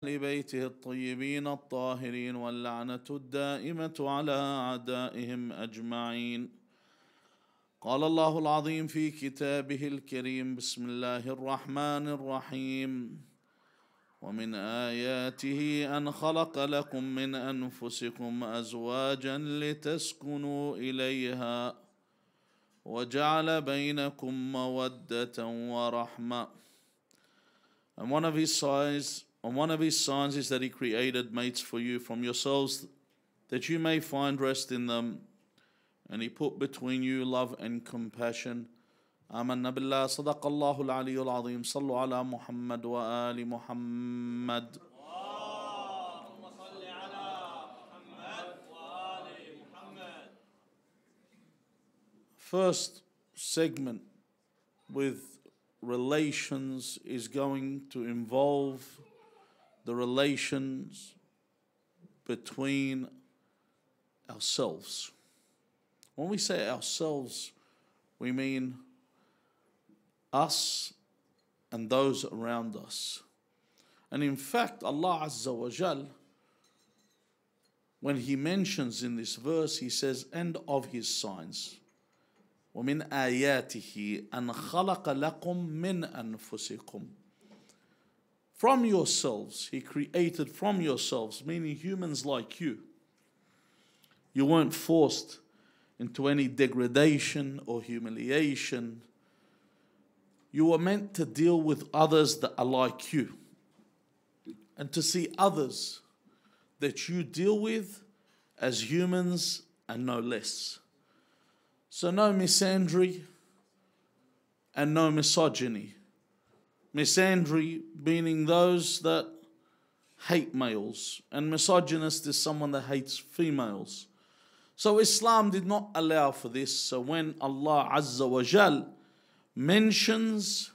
لبيته الطيبين الطاهرين واللعنة الدائمة على أعدائهم أجمعين. قال الله العظيم في كتابه الكريم: بسم الله الرحمن الرحيم: ومن آياته أن خلق لكم من أنفسكم أزواجا لتسكنوا إليها وجعل بينكم مودة ورحمة. And one of his signs is that he created mates for you from yourselves, that you may find rest in them, and he put between you love and compassion. آمنا بالله صدق الله العلي العظيم. صلوا على محمد وآل محمد. First segment with relations is going to involve the relations between ourselves. When we say ourselves, we mean us and those around us. And in fact, Allah Azza wa Jal, when He mentions in this verse, He says, and of His signs. وَمِنْ آيَاتِهِ أَنْ خَلَقَ لَكُم مِّنْ أَنفُسِكُم. From yourselves, He created from yourselves, meaning humans like you. You weren't forced into any degradation or humiliation. You were meant to deal with others that are like you, and to see others that you deal with as humans and no less. So no misandry and no misogyny. Misandry meaning those that hate males, and misogynist is someone that hates females. So Islam did not allow for this. So when Allah Azza wa Jal mentions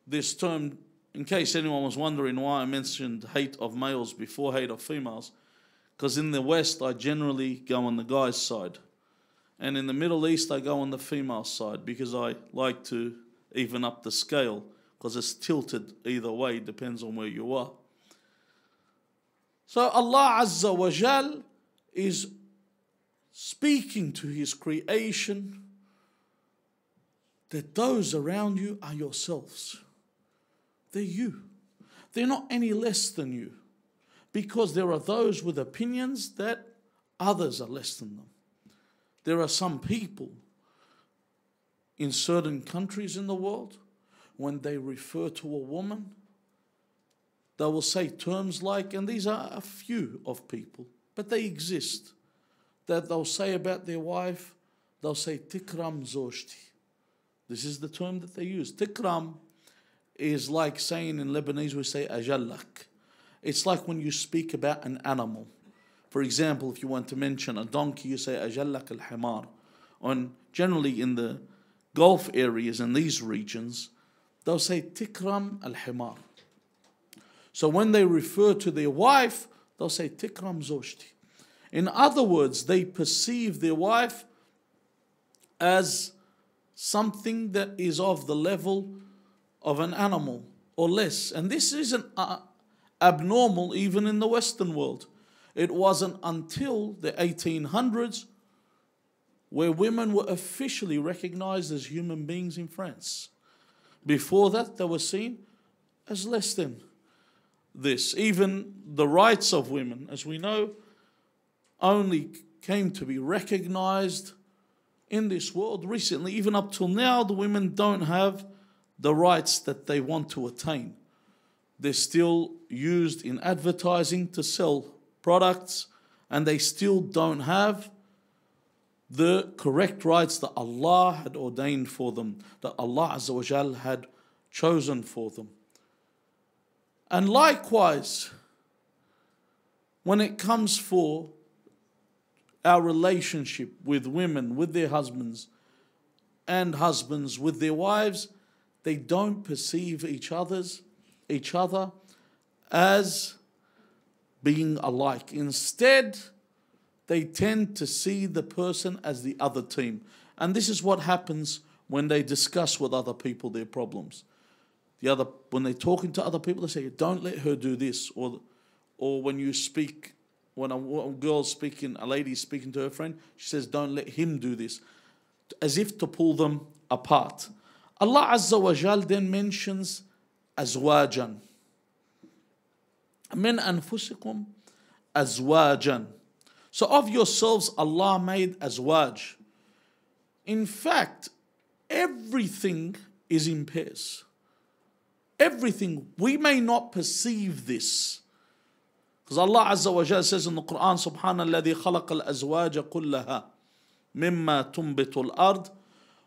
this term, in case anyone was wondering why I mentioned hate of males before hate of females, because in the West I generally go on the guy's side, and in the Middle East I go on the female side, because I like to even up the scale, because it's tilted either way, depends on where you are. So Allah Azza wa Jal is speaking to His creation that those around you are yourselves. They're you. They're not any less than you, because there are those with opinions that others are less than them. There are some people in certain countries in the world, when they refer to a woman, they will say terms like, and these are a few of people, but they exist, that they'll say about their wife, they'll say, tikram zoshti. This is the term that they use. Tikram is like saying in Lebanese, we say ajallak. It's like when you speak about an animal. For example, if you want to mention a donkey, you say ajallak al-himar. And generally in the Gulf areas and these regions, they'll say tikram al-himar. So when they refer to their wife, they'll say tikram zoshti. In other words, they perceive their wife as something that is of the level of an animal or less. And this isn't abnormal even in the Western world. It wasn't until the 1800s where women were officially recognized as human beings in France. Before that, they were seen as less than this. Even the rights of women, as we know, only came to be recognized in this world recently. Even up till now, the women don't have the rights that they want to attain. They're still used in advertising to sell products, and they still don't have the correct rights that Allah had ordained for them, that Allah Azza wa Jal had chosen for them. And likewise, when it comes for our relationship with women, with their husbands, and husbands with their wives, they don't perceive each other as being alike. Instead, they tend to see the person as the other team. And this is what happens when they discuss with other people their problems. when they're talking to other people, they say, don't let her do this. Or when you speak, when a girl's speaking, a lady's speaking to her friend, she says, don't let him do this. As if to pull them apart. Allah Azza wa Jal then mentions azwajan. Min anfusikum azwajan. So of yourselves, Allah made azwaj. In fact, everything is in pairs. Everything. We may not perceive this. Because Allah Azza wa Jalla says in the Quran, Subhana alladhi khalaqa al-azwaja kullaha mimma tunbitu al-ard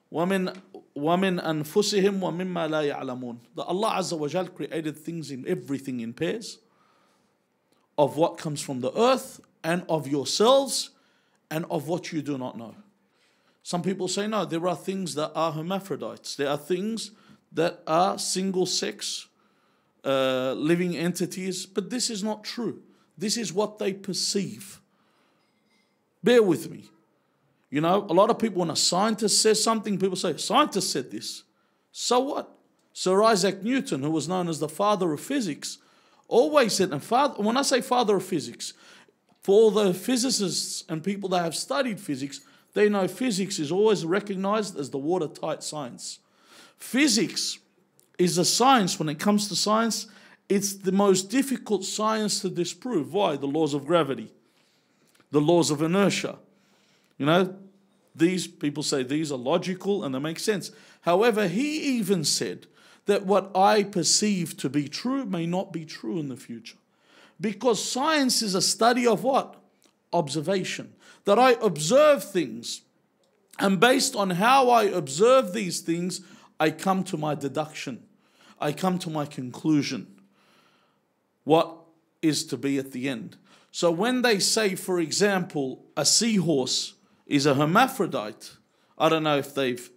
wa min anfusihim wa mimma la ya'lamun. That Allah Azza wa Jalla created things in everything in pairs. Of what comes from the earth and of yourselves and of what you do not know. Some people say, no, there are things that are hermaphrodites. There are things that are single sex living entities. But this is not true. This is what they perceive. Bear with me. You know, a lot of people, when a scientist says something, people say, scientist said this. So what? Sir Isaac Newton, who was known as the father of physics, always said, and when I say father of physics, for all the physicists and people that have studied physics, they know physics is always recognized as the watertight science. Physics is a science, when it comes to science, it's the most difficult science to disprove. Why? The laws of gravity, the laws of inertia. You know, these people say these are logical and they make sense. However, he even said that what I perceive to be true may not be true in the future. Because science is a study of what? Observation. That I observe things, and based on how I observe these things, I come to my deduction. I come to my conclusion. What is to be at the end. So when they say, for example, a seahorse is a hermaphrodite, I don't know if they've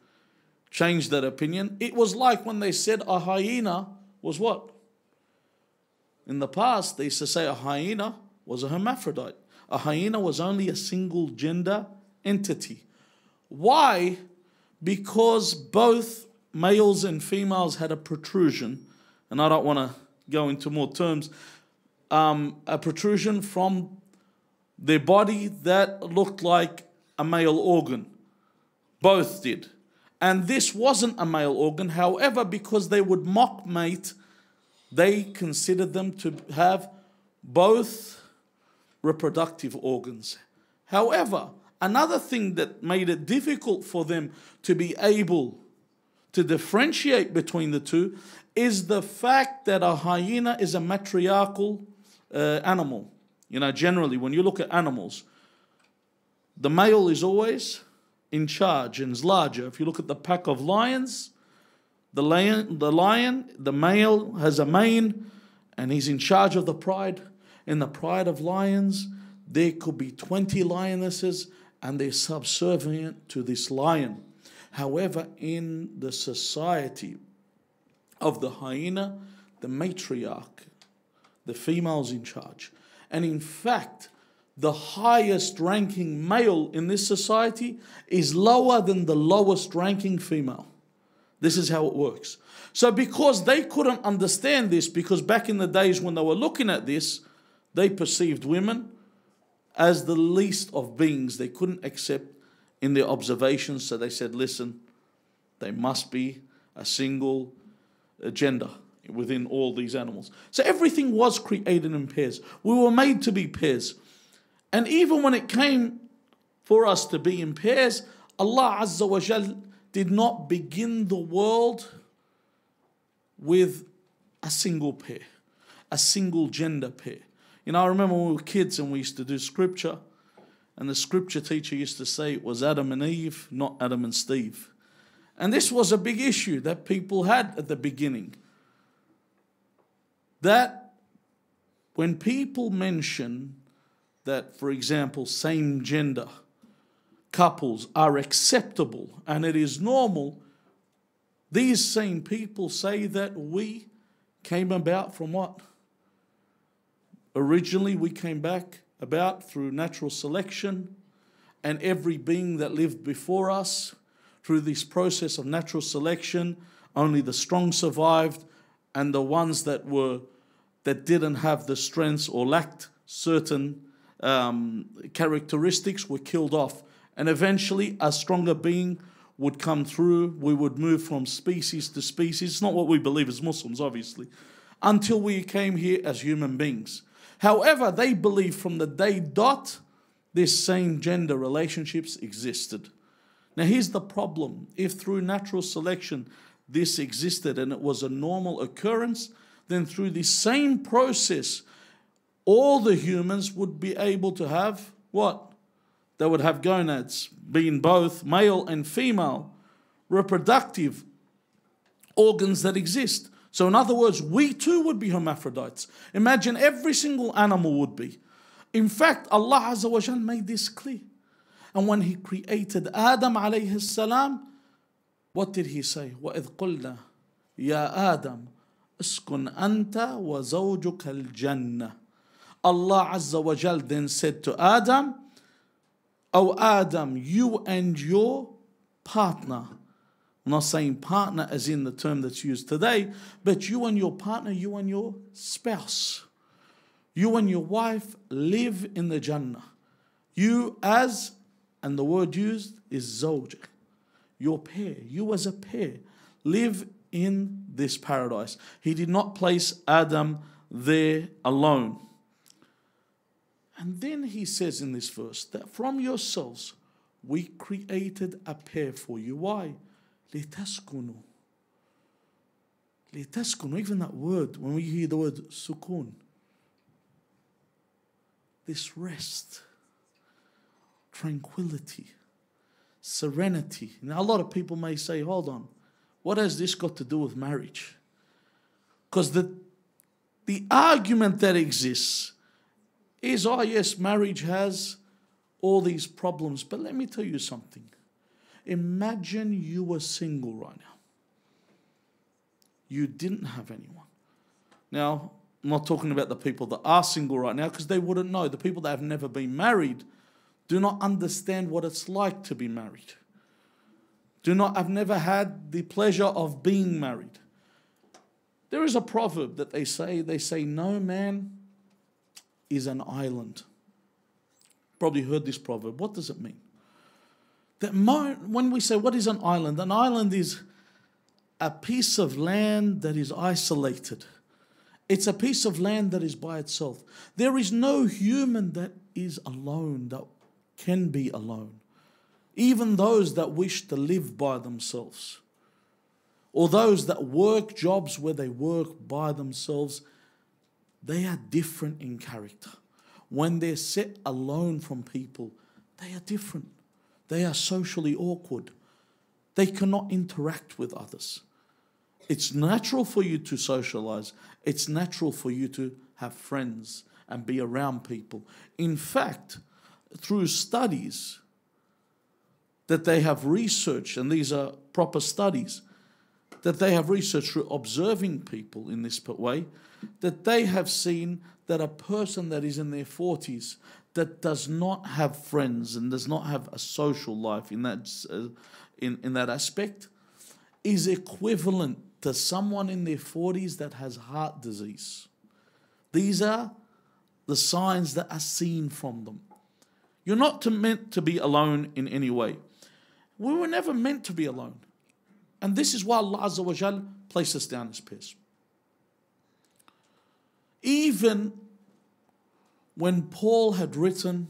changed that opinion. It was like when they said a hyena was what? In the past, they used to say a hyena was a hermaphrodite. A hyena was only a single gender entity. Why? Because both males and females had a protrusion, and I don't want to go into more terms, a protrusion from their body that looked like a male organ. Both did. And this wasn't a male organ. However, because they would mock mate, they considered them to have both reproductive organs. However, another thing that made it difficult for them to be able to differentiate between the two is the fact that a hyena is a matriarchal animal. You know, generally, when you look at animals, the male is always in charge and is larger. If you look at the pack of lions, the male has a mane and he's in charge of the pride. In the pride of lions, there could be 20 lionesses and they're subservient to this lion. However, in the society of the hyena, the matriarch, the female's in charge. And in fact, the highest ranking male in this society is lower than the lowest ranking female. This is how it works. So because they couldn't understand this, because back in the days when they were looking at this, they perceived women as the least of beings they couldn't accept in their observations. So they said, listen, they must be a single gender within all these animals. So everything was created in pairs. We were made to be pairs. And even when it came for us to be in pairs, Allah Azza wa Jal did not begin the world with a single pair, a single gender pair. You know, I remember when we were kids and we used to do scripture, and the scripture teacher used to say it was Adam and Eve, not Adam and Steve. And this was a big issue that people had at the beginning. That when people mention that, for example, same gender couples are acceptable and it is normal, these same people say that we came about from what? Originally we came back about through natural selection, and every being that lived before us through this process of natural selection, only the strong survived and the ones that didn't have the strengths or lacked certain characteristics were killed off. And eventually a stronger being would come through. We would move from species to species. It's not what we believe as Muslims, obviously, until we came here as human beings. However, they believe from the day dot, this same gender relationships existed. Now here's the problem. If through natural selection this existed and it was a normal occurrence, then through the same process, all the humans would be able to have what? They would have gonads, being both male and female, reproductive organs that exist. So in other words, we too would be hermaphrodites. Imagine every single animal would be. In fact, Allah Azza wa Jal made this clear. And when He created Adam alayhi salam, what did He say? وَإِذْ قُلْنَا يَا آدَمْ اسْكُنْ أَنْتَ وَزَوْجُكَ الْجَنَّةِ. Allah Azza wa Jal then said to Adam, "O Adam, you and your partner," I'm not saying partner as in the term that's used today, but you and your partner, you and your spouse, you and your wife live in the Jannah. You as, and the word used is zawj, your pair, you as a pair, live in this paradise. He did not place Adam there alone. And then He says in this verse that from yourselves we created a pair for you. Why? لِتَسْكُنُوا. لِتَسْكُنُوا. Even that word, when we hear the word sukun, this rest, tranquility, serenity. Now a lot of people may say, hold on, what has this got to do with marriage? Because the argument that exists is, oh yes, marriage has all these problems. But let me tell you something. Imagine you were single right now. You didn't have anyone. Now, I'm not talking about the people that are single right now because they wouldn't know. The people that have never been married do not understand what it's like to be married. Have never had the pleasure of being married. There is a proverb that they say, no man is an island. Probably heard this proverb. What does it mean? When we say what is an island is a piece of land that is isolated. It's a piece of land that is by itself. There is no human that is alone, that can be alone. Even those that wish to live by themselves, or those that work jobs where they work by themselves, they are different in character. When they're set alone from people, they are different. They are socially awkward. They cannot interact with others. It's natural for you to socialize. It's natural for you to have friends and be around people. In fact, through studies that they have researched, and these are proper studies, that they have researched through observing people in this way, that they have seen that a person that is in their 40s that does not have friends and does not have a social life in that aspect is equivalent to someone in their 40s that has heart disease. These are the signs that are seen from them. You're not meant to be alone in any way. We were never meant to be alone. And this is why Allah Azza wa Jal placed us down as pairs. Even when Paul had written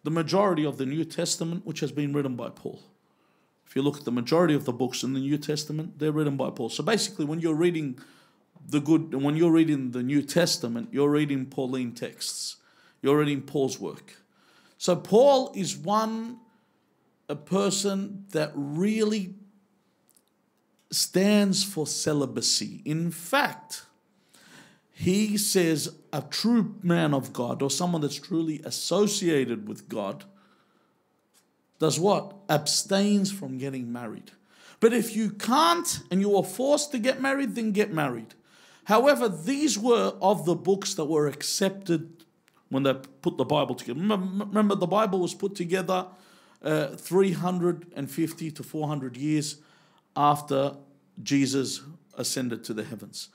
the majority of the New Testament, which has been written by Paul. If you look at the majority of the books in the New Testament, they're written by Paul. So basically, when you're reading the New Testament, you're reading Pauline texts. You're reading Paul's work. So Paul is a person that really stands for celibacy. In fact, he says a true man of God, or someone that's truly associated with God, does what? Abstains from getting married. But if you can't and you are forced to get married, then get married. However, these were of the books that were accepted when they put the Bible together. Remember, the Bible was put together 350 to 400 years after Jesus ascended to the heavens.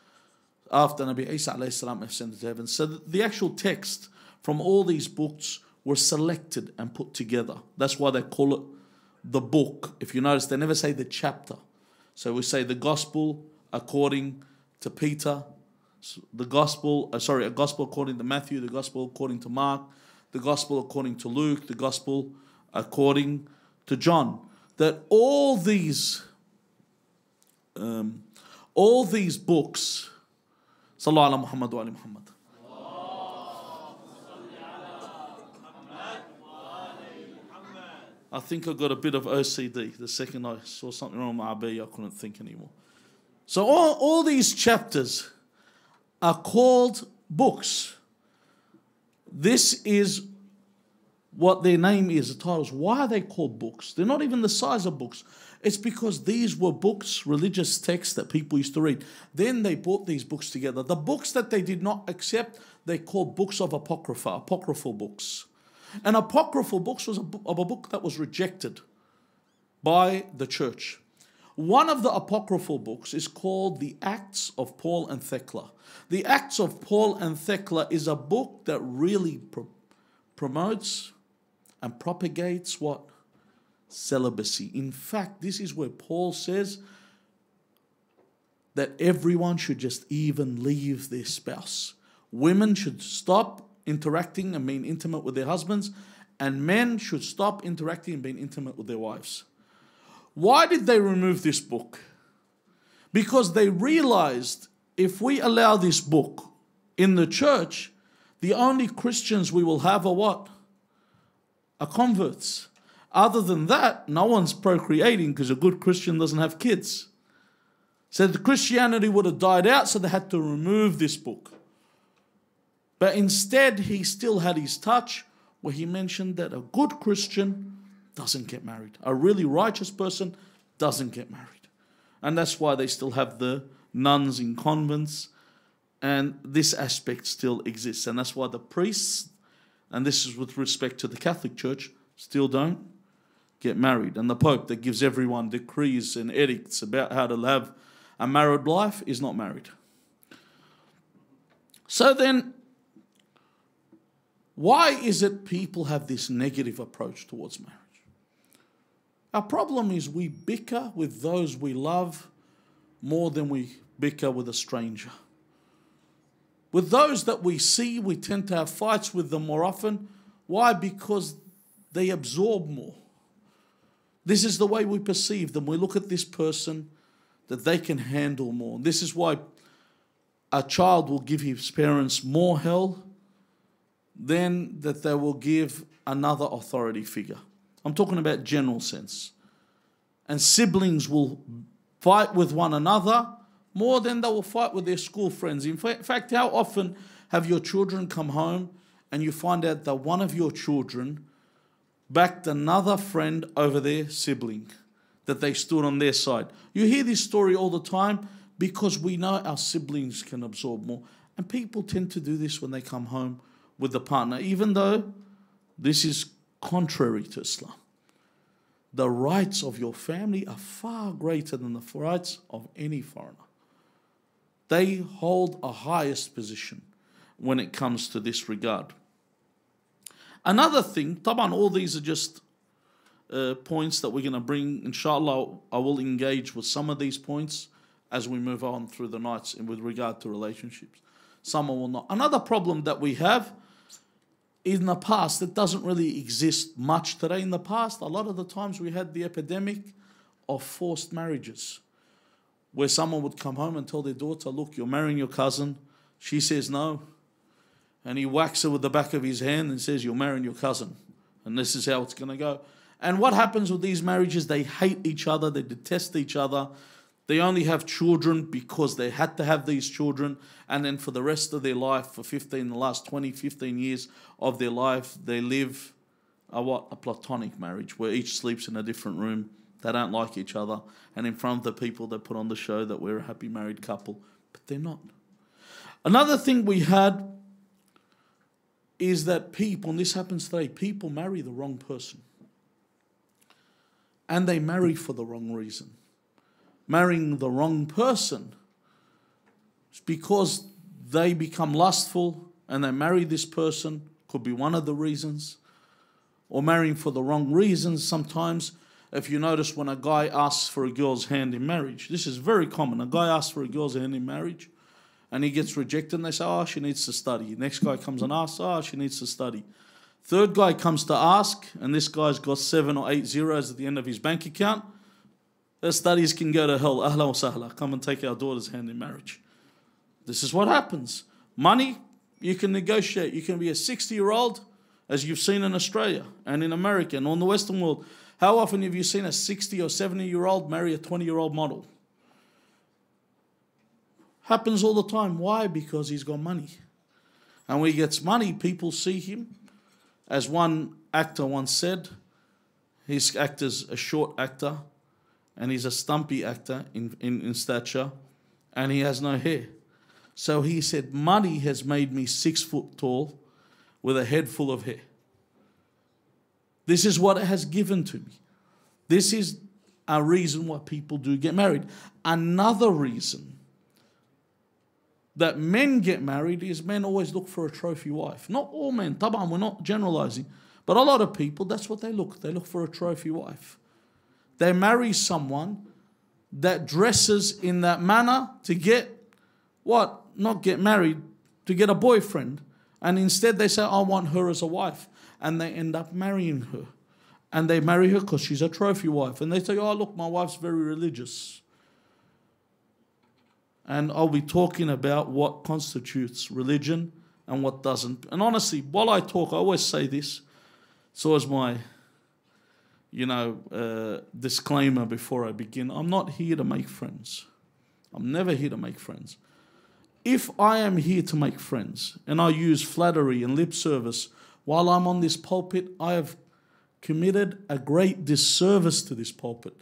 after Nabi Isa alayhi salam ascended to heaven. So the actual text from all these books were selected and put together. That's why they call it the book. If you notice, they never say the chapter. So we say the gospel according to Peter, a gospel according to Matthew, the gospel according to Mark, the gospel according to Luke, the gospel according to John. That all these books, Sallallahu ala Muhammad wa ali Muhammad. I think I got a bit of OCD. The second I saw something wrong with my Abi, I couldn't think anymore. So all these chapters are called books. This is what their name is, the titles. Why are they called books? They're not even the size of books. It's because these were books, religious texts that people used to read. Then they brought these books together. The books that they did not accept, they called books of Apocrypha, apocryphal books. And apocryphal books was a book that was rejected by the church. One of the apocryphal books is called the Acts of Paul and Thecla. The Acts of Paul and Thecla is a book that really promotes and propagates what? Celibacy. In fact, this is where Paul says that everyone should just even leave their spouse. Women should stop interacting and being intimate with their husbands, and men should stop interacting and being intimate with their wives. Why did they remove this book? Because they realized if we allow this book in the church, the only Christians we will have are what? Are converts. Other than that, no one's procreating because a good Christian doesn't have kids. So the Christianity would have died out, so they had to remove this book. But instead, he still had his touch where he mentioned that a good Christian doesn't get married. A really righteous person doesn't get married. And that's why they still have the nuns in convents, and this aspect still exists. And that's why the priests, and this is with respect to the Catholic Church, still don't get married. And the Pope that gives everyone decrees and edicts about how to have a married life is not married. So then, why is it people have this negative approach towards marriage? Our problem is we bicker with those we love more than we bicker with a stranger. With those that we see, we tend to have fights with them more often. Why? Because they absorb more. This is the way we perceive them. We look at this person that they can handle more. This is why a child will give his parents more hell than that they will give another authority figure. I'm talking about general sense. And siblings will fight with one another more than they will fight with their school friends. In fact, how often have your children come home and you find out that one of your children backed another friend over their sibling, that they stood on their side? You hear this story all the time because we know our siblings can absorb more. And people tend to do this when they come home with the partner, even though this is contrary to Islam. The rights of your family are far greater than the rights of any foreigner. They hold a highest position when it comes to this regard. Another thing, taban, all these are just points that we're going to bring. Inshallah, I will engage with some of these points as we move on through the nights with regard to relationships. Some will not. Another problem that we have in the past, it doesn't really exist much today. In the past, a lot of the times we had the epidemic of forced marriages, where someone would come home and tell their daughter, look, you're marrying your cousin. She says no. And he whacks her with the back of his hand and says, you're marrying your cousin. And this is how it's going to go. And what happens with these marriages? They hate each other. They detest each other. They only have children because they had to have these children. And then for the rest of their life, for the last 20, 15 years of their life, they live a platonic marriage where each sleeps in a different room. They don't like each other. And in front of the people, they put on the show that we're a happy married couple. But they're not. Another thing we had is that people, and this happens today, people marry the wrong person. And they marry for the wrong reason. Marrying the wrong person It's because they become lustful and they marry this person, could be one of the reasons, or marrying for the wrong reasons sometimes. If you notice, when a guy asks for a girl's hand in marriage, this is very common. A guy asks for a girl's hand in marriage and he gets rejected and they say, oh, she needs to study. Next guy comes and asks, oh, she needs to study. Third guy comes to ask and this guy's got 7 or 8 zeros at the end of his bank account. Their studies can go to hell. Ahla wa sahla. Come and take our daughter's hand in marriage. This is what happens. Money, you can negotiate. You can be a 60-year-old, as you've seen in Australia and in America and on the Western world. How often have you seen a 60 or 70-year-old marry a 20-year-old model? Happens all the time. Why? Because he's got money. And when he gets money, people see him. As one actor once said, his actor's a short actor and he's a stumpy actor in stature and he has no hair. So he said, money has made me 6 foot tall with a head full of hair. This is what it has given to me. This is a reason why people do get married. Another reason that men get married is men always look for a trophy wife. Not all men, taban, we're not generalizing. But a lot of people, that's what they look. They look for a trophy wife. They marry someone that dresses in that manner to get what? Not get married, to get a boyfriend. And instead they say, I want her as a wife. And they end up marrying her. And they marry her because she's a trophy wife. And they say, oh, look, my wife's very religious. And I'll be talking about what constitutes religion and what doesn't. And honestly, while I talk, I always say this. It's always my, disclaimer before I begin. I'm not here to make friends. I'm never here to make friends. If I am here to make friends and I use flattery and lip service while I'm on this pulpit, I have committed a great disservice to this pulpit.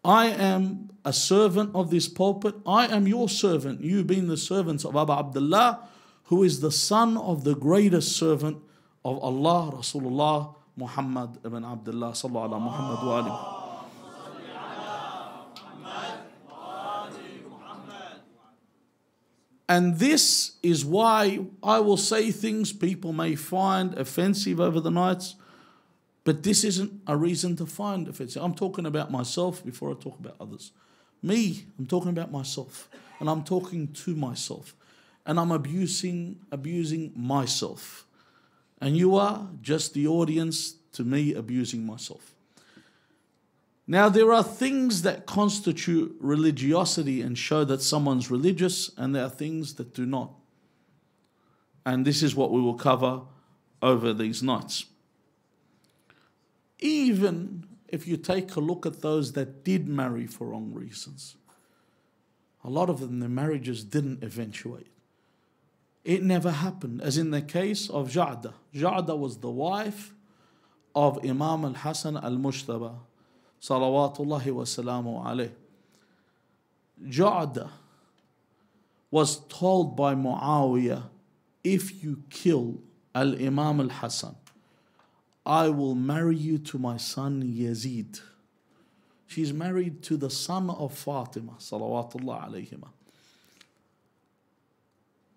I am a servant of this pulpit. I am your servant, you being the servants of Abu Abdullah, who is the son of the greatest servant of Allah, Rasulullah Muhammad ibn Abdullah sallallahu alaihi Muhammad wa alihi. And this is why I will say things people may find offensive over the nights, but this isn't a reason to find offensive. I'm talking about myself before I talk about others. Me, I'm talking about myself, and I'm talking to myself, and I'm abusing myself. And you are just the audience to me abusing myself. Now, there are things that constitute religiosity and show that someone's religious, and there are things that do not. And this is what we will cover over these nights. Even if you take a look at those that did marry for wrong reasons, a lot of them, their marriages didn't eventuate. It never happened, as in the case of Ja'da. Ja'da was the wife of Imam al-Hasan al-Mushtaba, salawatullahi wa salamu alayh. Ja'da was told by Muawiyah, if you kill al-Imam al-Hasan, I will marry you to my son Yazid. She's married to the son of Fatima, salawatullah alayhima.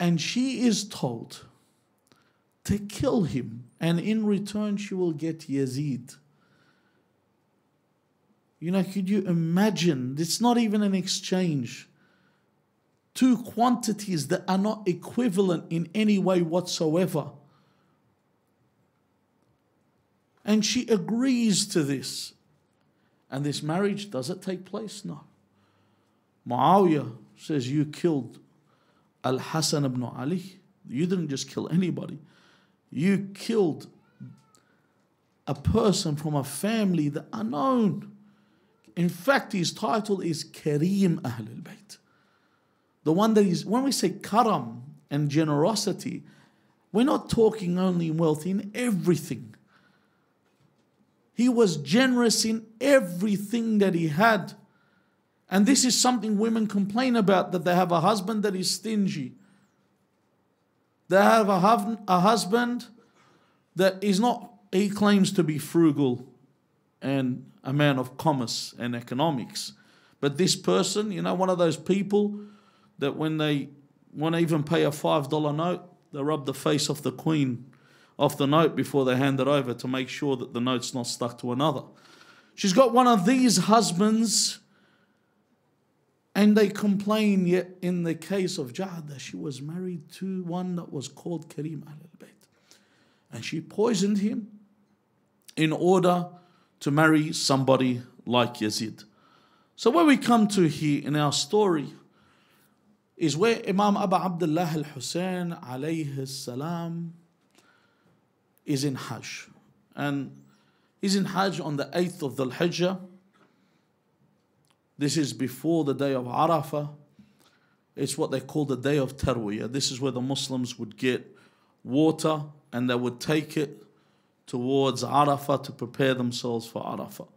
And she is told to kill him, and in return she will get Yazid. Could you imagine? It's not even an exchange. Two quantities that are not equivalent in any way whatsoever. And she agrees to this. And this marriage, does it take place? No. Muawiyah says, you killed Al-Hasan ibn Ali. You didn't just kill anybody. You killed a person from a family that are known. In fact, his title is Kareem Ahl al-Bayt. The one that is, when we say karam and generosity, we're not talking only in wealth, in everything. He was generous in everything that he had. And this is something women complain about, that they have a husband that is stingy. They have a husband that is not, he claims to be frugal and a man of commerce and economics. But this person, one of those people that when they want to even pay a $5 note, they rub the face of the queen off the note before they hand it over to make sure that the note's not stuck to another. She's got one of these husbands, and they complain, yet in the case of Jahda, she was married to one that was called Karim al-Bayt. And she poisoned him in order to marry somebody like Yazid. So where we come to here in our story is where Imam Abu Abdullah al-Hussein alayhi salam is in Hajj. And he's in Hajj on the 8th of Dhul Hijjah. This is before the day of Arafah. It's what they call the day of Tarwiyah. This is where the Muslims would get water and they would take it towards Arafah to prepare themselves for Arafah.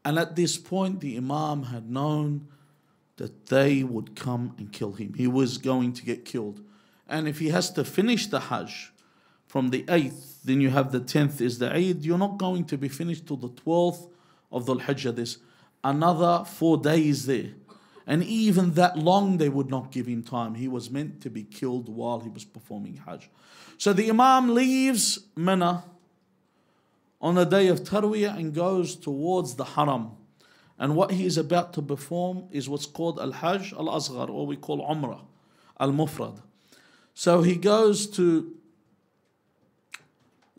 And at this point, the Imam had known that they would come and kill him. He was going to get killed. And if he has to finish the Hajj from the 8th, then you have the 10th is the Eid. You're not going to be finished till the 12th of Dhul Hijjah. There's another 4 days there. And even that long, they would not give him time. He was meant to be killed while he was performing Hajj. So the Imam leaves Mina on the day of Tarwiyah and goes towards the Haram. And what he is about to perform is what's called Al-Hajj Al-Asghar, or we call Umrah Al-Mufrad. So he goes to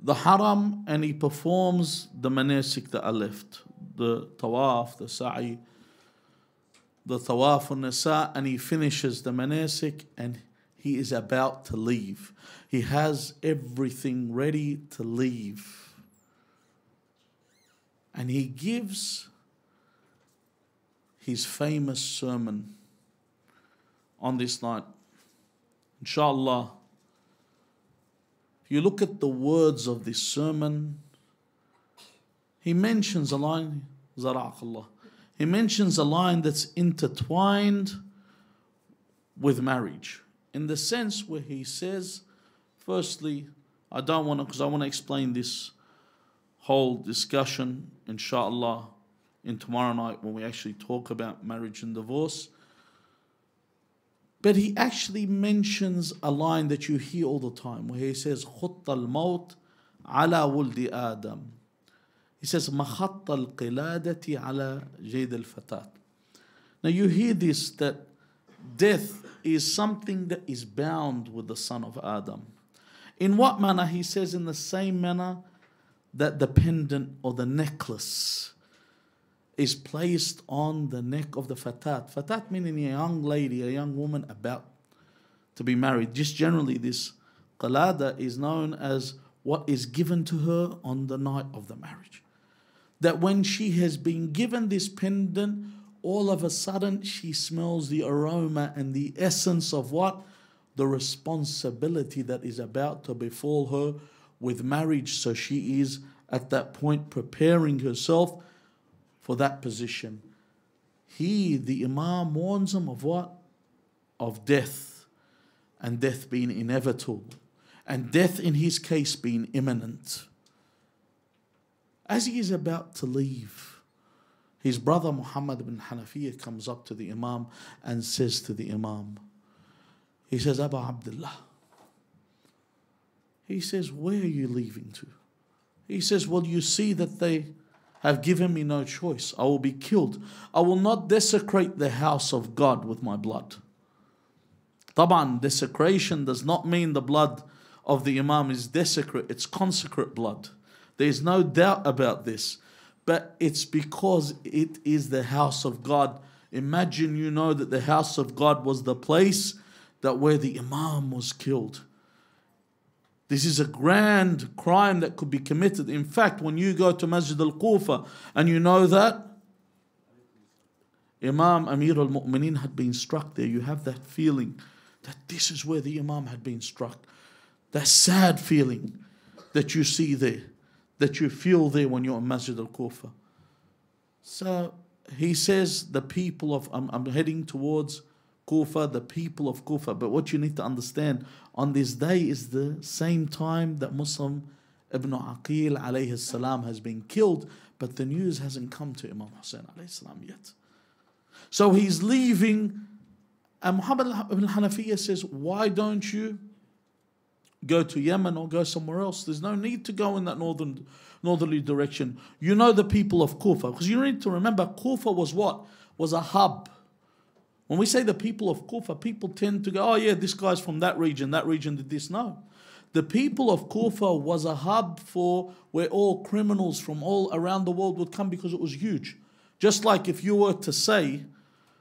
the Haram and he performs the manasik that are left. The Tawaf, the Sa'i, the Tawaf al-Nisa, and he finishes the manasik and he is about to leave. He has everything ready to leave. And he gives his famous sermon on this night. Inshallah, if you look at the words of this sermon, he mentions a line, Zara'akallah. He mentions a line that's intertwined with marriage. In the sense where he says, firstly, because I want to explain this whole discussion, inshallah, in tomorrow night when we actually talk about marriage and divorce. But he actually mentions a line that you hear all the time where he says, خُطَّ الْمَوْتِ عَلَى وُلْدِ آدَمٍ. He says, مَخَطَّ الْقِلَادَةِ عَلَى جَيْدِ الْفَتَاةِ. Now you hear this, that death is something that is bound with the son of Adam. In what manner? He says in the same manner that the pendant or the necklace is placed on the neck of the fatat. Fatat meaning a young lady, a young woman about to be married. Just generally this qalada is known as what is given to her on the night of the marriage. That when she has been given this pendant, all of a sudden she smells the aroma and the essence of what? The responsibility that is about to befall her with marriage. So she is at that point preparing herself for that position. The Imam warns him of what? Of death. And death being inevitable. And death in his case being imminent. As he is about to leave, his brother Muhammad ibn Hanafiya comes up to the Imam and says to the Imam, he says, Abu Abdullah. He says, where are you leaving to? He says, well, you see that they have given me no choice. I will be killed. I will not desecrate the house of God with my blood. Taban, desecration does not mean the blood of the Imam is desecrate. It's consecrate blood. There is no doubt about this. But it's because it is the house of God. Imagine you know that the house of God was the place that where the Imam was killed. This is a grand crime that could be committed. In fact, when you go to Masjid al-Kufa and you know that Imam Amir al-Mu'mineen had been struck there, you have that feeling that this is where the Imam had been struck. That sad feeling that you see there, that you feel there when you're in Masjid al-Kufa. So he says the people of, I'm heading towards Kufa, the people of Kufa. But what you need to understand, on this day is the same time that Muslim Ibn Aqil alayhi salam has been killed, but the news hasn't come to Imam Hussein alayhi salam yet. So he's leaving And Muhammad ibn Hanafiya says, why don't you go to Yemen or go somewhere else? There's no need to go in that northerly direction. You know the people of Kufa. Because you need to remember, Kufa was what? Was a hub. When we say the people of Kufa, people tend to go, oh yeah, this guy's from that region did this. No. The people of Kufa was a hub for where all criminals from all around the world would come because it was huge. Just like if you were to say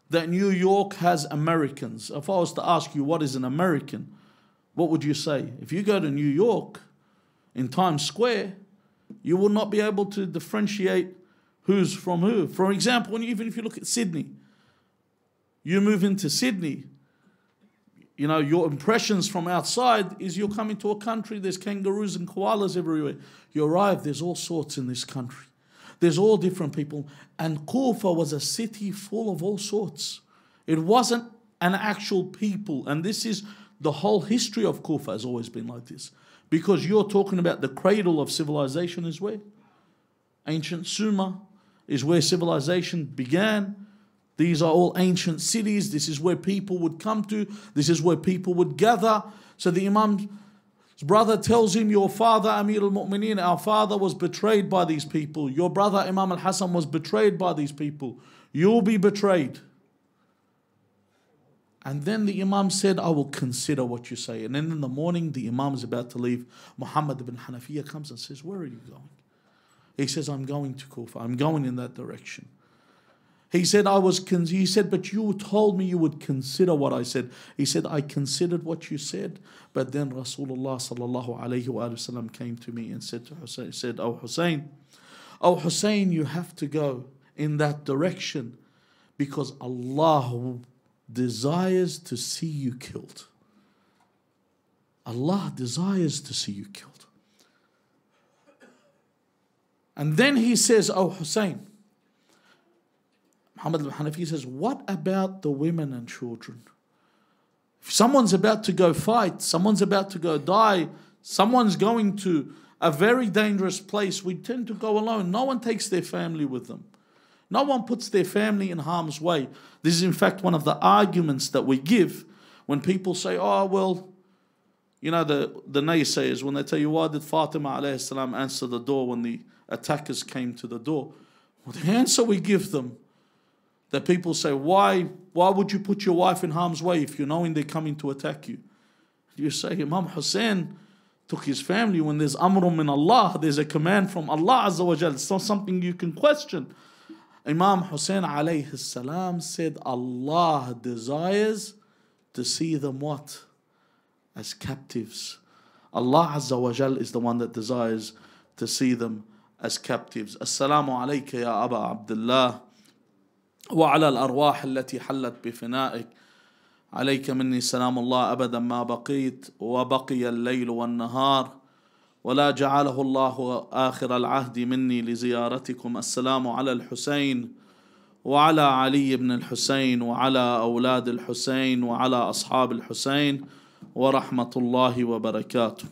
that New York has Americans. If I was to ask you what is an American, what would you say? If you go to New York, in Times Square, you will not be able to differentiate who's from who. For example, even if you look at Sydney, you move into Sydney, you know, your impressions from outside is you're coming to a country, there's kangaroos and koalas everywhere. You arrive, there's all sorts in this country. There's all different people. And Kufa was a city full of all sorts. It wasn't an actual people. And this is the whole history of Kufa has always been like this. Because you're talking about the cradle of civilization is where? Ancient Sumer is where civilization began. These are all ancient cities. This is where people would come to. This is where people would gather. So the Imam's brother tells him, your father, Amir al-Mu'mineen, our father was betrayed by these people. Your brother, Imam al-Hassan, was betrayed by these people. You'll be betrayed. And then the Imam said, I will consider what you say. And then in the morning, the Imam is about to leave. Muhammad ibn Hanafiya comes and says, where are you going? He says, I'm going to Kufa. I'm going in that direction. He said, but you told me you would consider what I said. He said, I considered what you said. But then Rasulullah sallallahu alayhi wa sallam came to me and said to Hussein, Oh Hussein, you have to go in that direction because Allah desires to see you killed. Allah desires to see you killed. And then he says, Oh Hussein, Muhammad al-Hanafi says, what about the women and children? If someone's about to go fight, someone's about to go die, someone's going to a very dangerous place, we tend to go alone. No one takes their family with them. No one puts their family in harm's way. This is in fact one of the arguments that we give when people say, oh, well, you know, the naysayers, when they tell you, why did Fatima alayhi salam answer the door when the attackers came to the door? Well, the answer we give them, that people say, why would you put your wife in harm's way if you're knowing they're coming to attack you? You say, Imam Hussein took his family when there's amrun min Allah, there's a command from Allah Azza wa Jal. It's not something you can question. Imam Hussein alayhi salam said, Allah desires to see them what? As captives. Allah Azza wa Jal is the one that desires to see them as captives. Assalamu alayka ya Aba Abdullah. وعلى الأرواح التي حلت بفنائك عليك مني سلام الله أبدا ما بقيت وبقي الليل والنهار ولا جعله الله آخر العهد مني لزيارتكم. السلام على الحسين وعلى علي بن الحسين وعلى أولاد الحسين وعلى أصحاب الحسين ورحمة الله وبركاته.